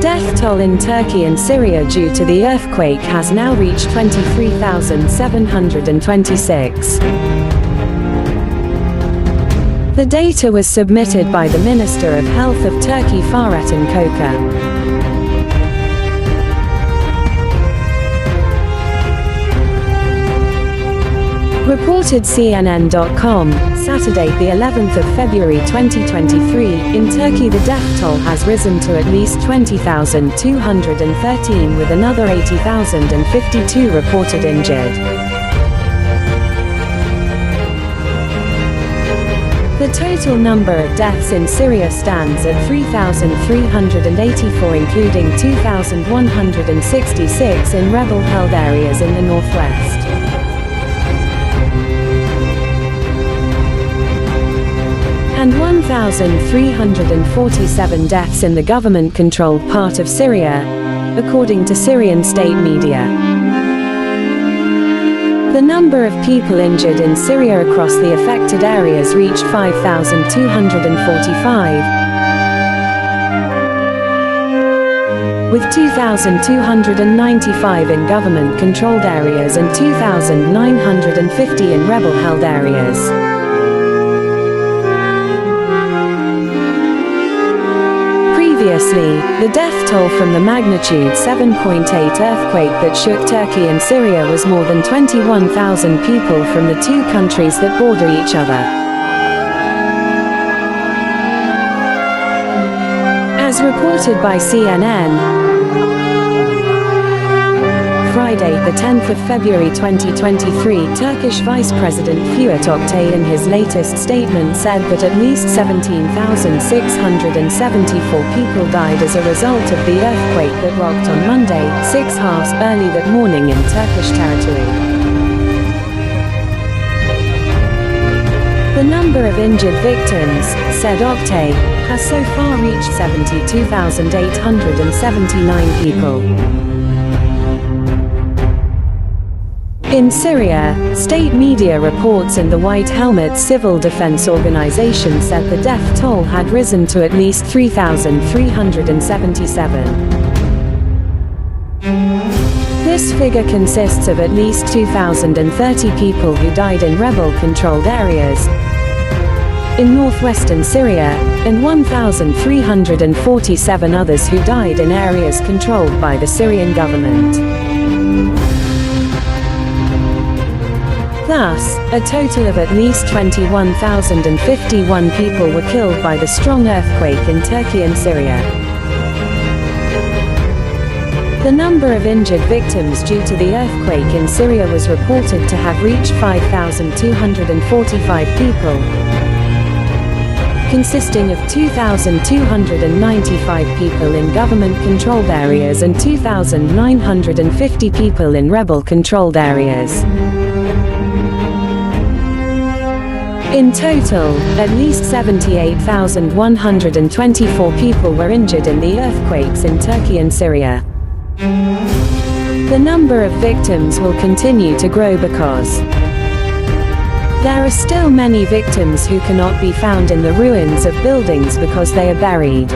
death toll in Turkey and Syria due to the earthquake has now reached 23,726. The data was submitted by the Minister of Health of Turkey Fahrettin Koca. Reported CNN.com, Saturday the 11th of February 2023, in Turkey the death toll has risen to at least 20,213 with another 80,052 reported injured. The total number of deaths in Syria stands at 3,384 including 2,166 in rebel-held areas in the northwest. And 1,347 deaths in the government-controlled part of Syria, according to Syrian state media. The number of people injured in Syria across the affected areas reached 5,245, with 2,295 in government-controlled areas and 2,950 in rebel-held areas. Previously, the death toll from the magnitude 7.8 earthquake that shook Turkey and Syria was more than 21,000 people from the two countries that border each other. As reported by CNN, Friday, the 10th of February 2023, Turkish Vice President Fuat Oktay in his latest statement said that at least 17,674 people died as a result of the earthquake that rocked on Monday, 6:30 early that morning in Turkish territory. The number of injured victims, said Oktay, has so far reached 72,879 people. In Syria, state media reports and the White Helmet Civil Defense Organization said the death toll had risen to at least 3,377. This figure consists of at least 2,030 people who died in rebel-controlled areas in northwestern Syria, and 1,347 others who died in areas controlled by the Syrian government. Thus, a total of at least 21,051 people were killed by the strong earthquake in Turkey and Syria. The number of injured victims due to the earthquake in Syria was reported to have reached 5,245 people, consisting of 2,295 people in government-controlled areas and 2,950 people in rebel-controlled areas. In total, at least 78,124 people were injured in the earthquakes in Turkey and Syria. The number of victims will continue to grow because there are still many victims who cannot be found in the ruins of buildings because they are buried.